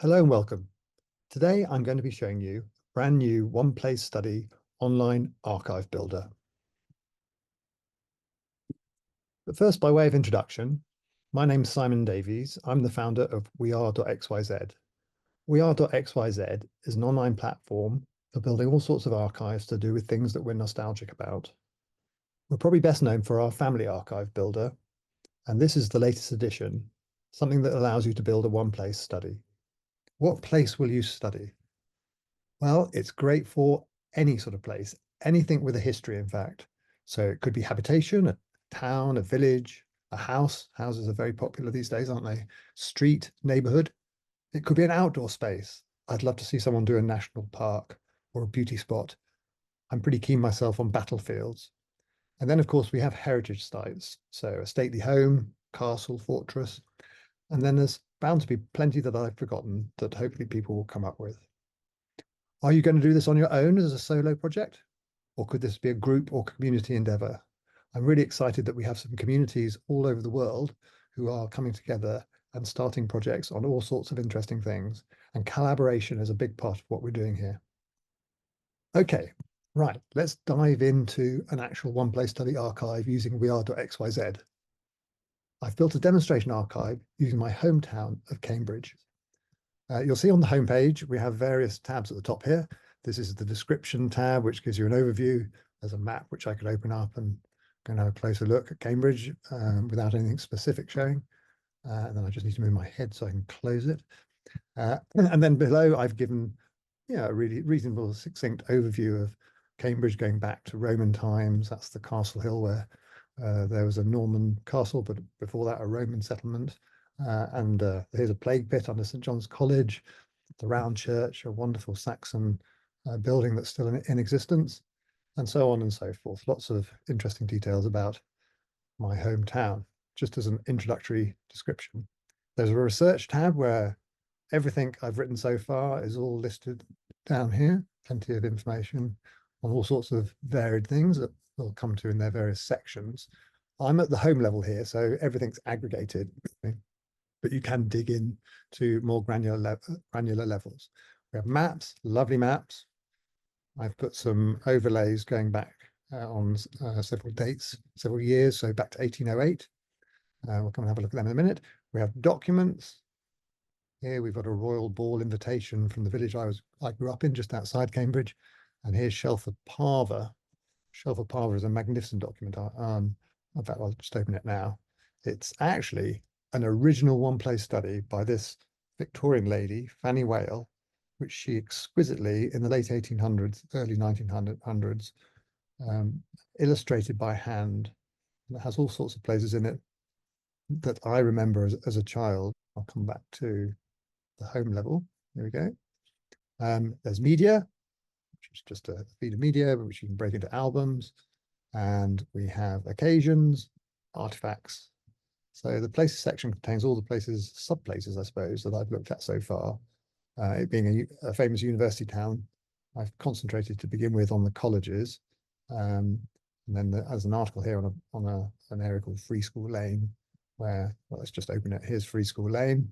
Hello and welcome. Today I'm going to be showing you a brand new One Place Study online archive builder. But first, by way of introduction, my name's Simon Davies. I'm the founder of WeAre.xyz. WeAre.xyz is an online platform for building all sorts of archives to do with things that we're nostalgic about. We're probably best known for our family archive builder, and this is the latest edition, something that allows you to build a one-place study. What place will you study? Well, it's great for any sort of place, anything with a history, in fact. So it could be habitation, a town, a village, a house. Houses are very popular these days, aren't they? Street, neighborhood. It could be an outdoor space. I'd love to see someone do a national park or a beauty spot. I'm pretty keen myself on battlefields. And then, of course, we have heritage sites. So a stately home, castle, fortress. And then there's bound to be plenty that I've forgotten that hopefully people will come up with. Are you going to do this on your own as a solo project? Or could this be a group or community endeavor? I'm really excited that we have some communities all over the world who are coming together and starting projects on all sorts of interesting things. And collaboration is a big part of what we're doing here. Okay, right, let's dive into an actual One Place Study archive using WeAre.xyz. I've built a demonstration archive using my hometown of Cambridge. You'll see on the homepage, we have various tabs at the top here. This is the description tab, which gives you an overview. There's a map, which I could open up and go and have a closer look at Cambridge without anything specific showing. And then I just need to move my head so I can close it. And then below, I've given a really reasonable, succinct overview of Cambridge going back to Roman times. That's the Castle Hill where there was a Norman castle, but before that, a Roman settlement. And here's a plague pit under St. John's College, the Round Church, a wonderful Saxon building that's still in existence, and so on and so forth. Lots of interesting details about my hometown, just as an introductory description. There's a research tab where everything I've written so far is all listed down here, plenty of information on all sorts of varied things that we'll come to in their various sections. I'm at the home level here, so everything's aggregated, but you can dig in to more granular levels. We have maps, lovely maps. I've put some overlays going back on several dates, several years, so back to 1808. We'll come and have a look at them in a minute. We have documents. Here we've got a royal ball invitation from the village I grew up in, just outside Cambridge. And here's Shelford Parva. Shelford Parva is a magnificent document. In fact, I'll just open it now. It's actually an original One Place Study by this Victorian lady, Fanny Wale, which she exquisitely, in the late 1800s, early 1900s, illustrated by hand. And it has all sorts of places in it that I remember as a child. I'll come back to the home level. There we go. There's media, which is just a feed of media, which you can break into albums. And we have occasions, artifacts. So the places section contains all the places, sub-places, I suppose, that I've looked at so far. It being a famous university town, I've concentrated to begin with on the colleges. And then there's an article here on an area called Free School Lane, where, well, let's just open it. Here's Free School Lane.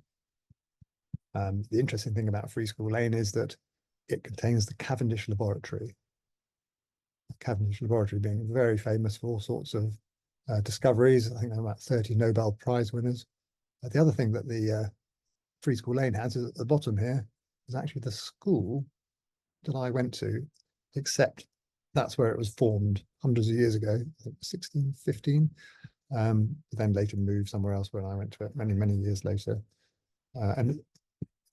The interesting thing about Free School Lane is that it contains the Cavendish Laboratory. The Cavendish Laboratory being very famous for all sorts of discoveries. I think there are about 30 Nobel Prize winners. The other thing that the Free School Lane has is at the bottom here is actually the school that I went to, except that's where it was formed hundreds of years ago, I think 1615. Then later moved somewhere else when I went to it many, many years later. And in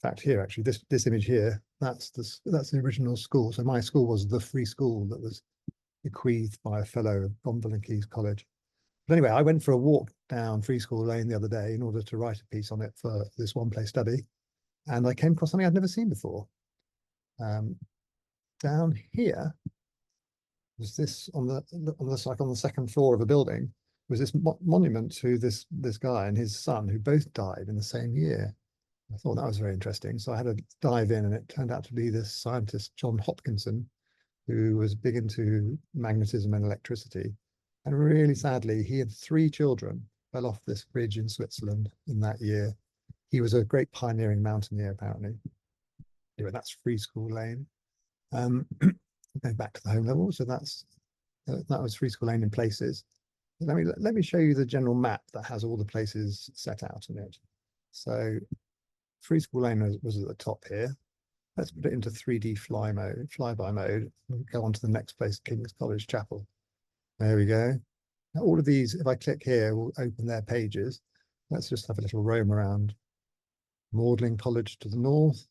fact, here actually, this image here, that's the original school. So my school was the Free School that was bequeathed by a fellow of Gonville and Caius College. But anyway, I went for a walk down Free School Lane the other day in order to write a piece on it for this One Place Study, and I came across something I'd never seen before. Down here was this on the second floor of a building was this monument to this guy and his son who both died in the same year. I thought that was very interesting, so I had to dive in, and it turned out to be this scientist John Hopkinson, who was big into magnetism and electricity. And really sadly, he and 3 children fell off this bridge in Switzerland in that year. he was a great pioneering mountaineer, apparently. Anyway, that's Free School Lane. Going back to the home level, so that was Free School Lane in places. Let me show you the general map that has all the places set out in it. So Free School Lane was at the top here. Let's put it into 3D flyby mode, and go on to the next place, King's College Chapel. There we go. Now, all of these, if I click here, will open their pages. Let's just have a little roam around. Magdalen College to the north.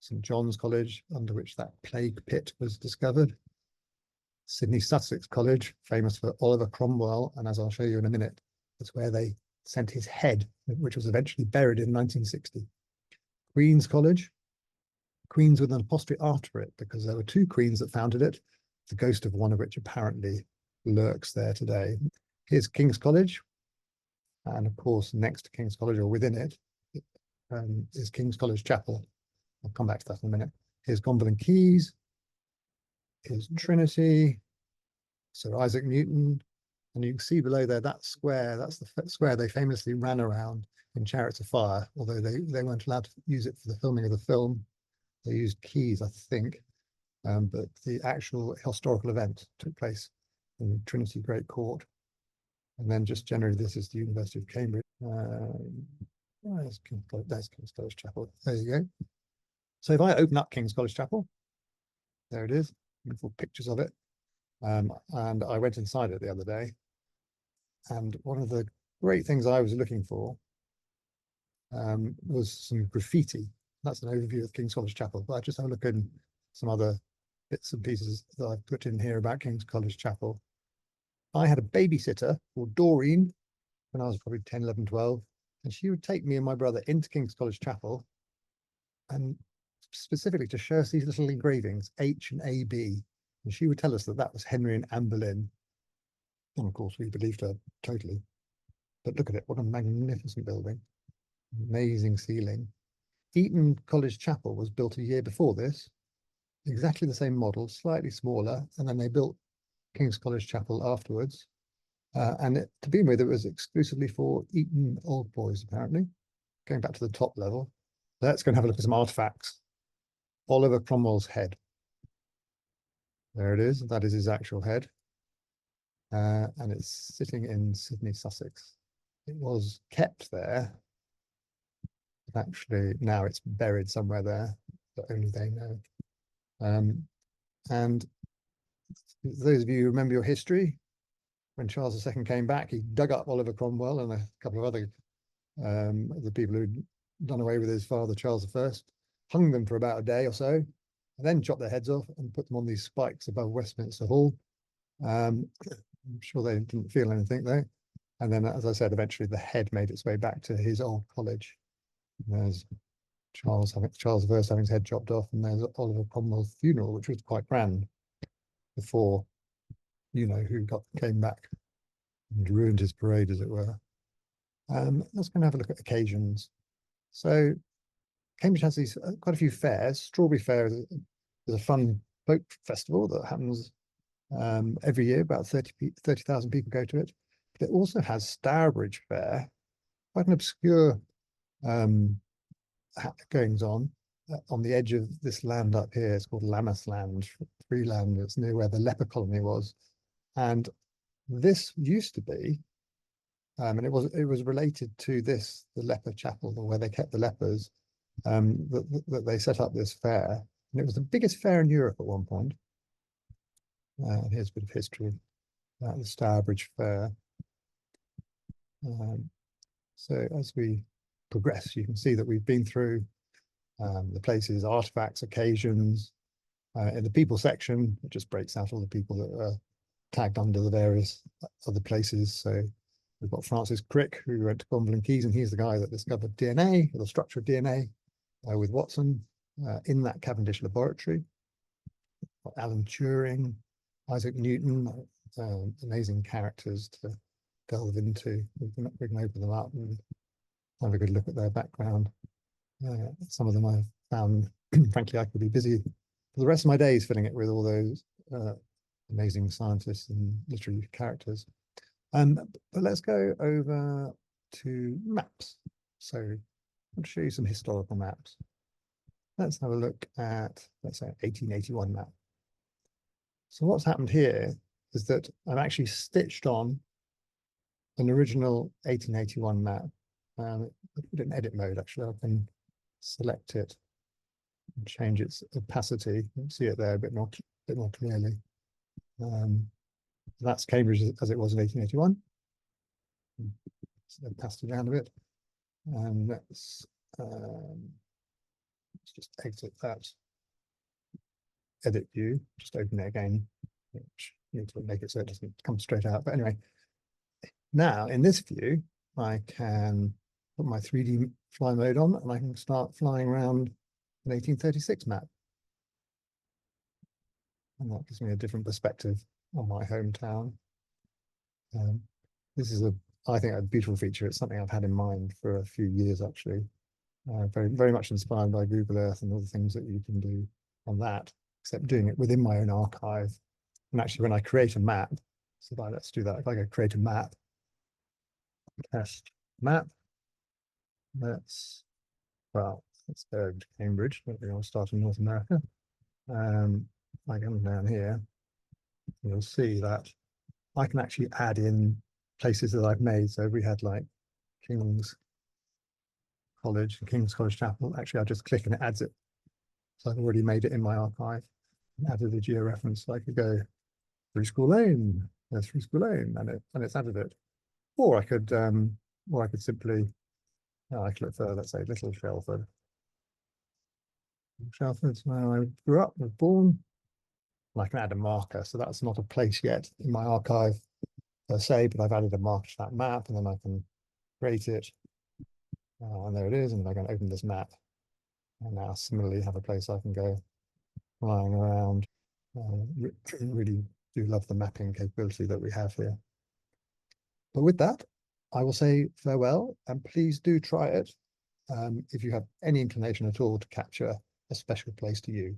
St John's College, under which that plague pit was discovered. Sydney Sussex College, famous for Oliver Cromwell, and as I'll show you in a minute, that's where they sent his head, which was eventually buried in 1960. Queen's College, Queen's with an apostrophe after it, because there were two queens that founded it, the ghost of one of which apparently lurks there today. Here's King's College, and of course, next to King's College, or within it, is King's College Chapel. I'll come back to that in a minute. Here's Gomberland Quays, here's Trinity, Sir Isaac Newton, and you can see below there that square, that's the square they famously ran around in Chariots of Fire, although they weren't allowed to use it for the filming of the film. They used keys, I think, but the actual historical event took place in Trinity Great Court. And then just generally, this is the University of Cambridge. There's King's College Chapel. There you go. So if I open up King's College Chapel, there it is, beautiful pictures of it. And I went inside it the other day. And one of the great things I was looking for was some graffiti. That's an overview of King's College Chapel. But I just have a look in some other bits and pieces that I've put in here about King's College Chapel. I had a babysitter called Doreen when I was probably 10, 11, 12, and she would take me and my brother into King's College Chapel, and specifically to show us these little engravings, H and AB. And she would tell us that that was Henry and Anne Boleyn. And of course, we believed her totally. But look at it, what a magnificent building. Amazing ceiling. Eton College Chapel was built a year before this, exactly the same model, slightly smaller, and then they built King's College Chapel afterwards. To begin with, it was exclusively for Eton old boys, apparently. Going back to the top level, let's go and have a look at some artifacts. Oliver Cromwell's head. There it is. That is his actual head. And it's sitting in Sydney, Sussex. It was kept there. But actually, now it's buried somewhere there that only they know. And those of you who remember your history, when Charles II came back, he dug up Oliver Cromwell and a couple of other the people who'd done away with his father, Charles I, hung them for about a day or so, and then chopped their heads off and put them on these spikes above Westminster Hall. I'm sure they didn't feel anything though. And then, as I said, eventually the head made its way back to his old college. There's Charles I having his head chopped off, and there's Oliver Cromwell's funeral, which was quite grand, before, you know, who came back and ruined his parade, as it were. Let's go and have a look at occasions. So Cambridge has these quite a few fairs. Strawberry Fair is a fun folk festival that happens every year. About 30,000 people go to it. But it also has Stourbridge Fair, quite an obscure goings on the edge of this land up here. It's called Lammas Land, free land. It's near where the leper colony was. And this used to be, and it was related to this, the leper chapel, where they kept the lepers, that they set up this fair. And it was the biggest fair in Europe at one point. Here's a bit of history about the Stourbridge Fair. So as we progress, you can see that we've been through the places, artifacts, occasions. In the people section, it just breaks out all the people that are tagged under the various other places. So we've got Francis Crick, who went to Gomberland Quays, and he's the guy that discovered DNA, the structure of DNA, with Watson in that Cavendish laboratory. Alan Turing, Isaac Newton, amazing characters to delve into. We can open them up and have a good look at their background. Some of them I've found, frankly, I could be busy for the rest of my days filling it with all those amazing scientists and literary characters. But let's go over to maps. So I'll show you some historical maps. Let's have a look at, let's say, 1881 map. So what's happened here is that I've actually stitched on an original 1881 map. I put it in edit mode, actually. I can select it and change its opacity. You can see it there a bit more clearly. That's Cambridge as it was in 1881. So opacity down a bit. And let's just exit that edit view, just open it again, which you need to make it so it doesn't come straight out. But anyway, now in this view, I can put my 3D fly mode on and I can start flying around an 1836 map. And that gives me a different perspective on my hometown. This is I think, a beautiful feature. It's something I've had in mind for a few years, actually. Very much inspired by Google Earth and all the things that you can do on that, except doing it within my own archive. And actually, when I create a map, so let's do that. If I go create a map, test map, let's go to Cambridge. Maybe I'll start in North America. I come down here, you'll see that I can actually add in places that I've made. So we had like King's College and King's College Chapel. Actually, I just click and it adds it. So I've already made it in my archive and added a georeference. So I could go Free School Lane, there's Free School Lane, and it's added it. Or I could simply, I click for, let's say, Little Shelford. Shelford's where I grew up, was born. And I can add a marker. So that's not a place yet in my archive per se, but I've added a marker to that map, and then I can create it. And there it is, and I can open this map. And now similarly have a place I can go flying around. Really do love the mapping capability that we have here. But with that, I will say farewell, and please do try it if you have any inclination at all to capture a special place to you.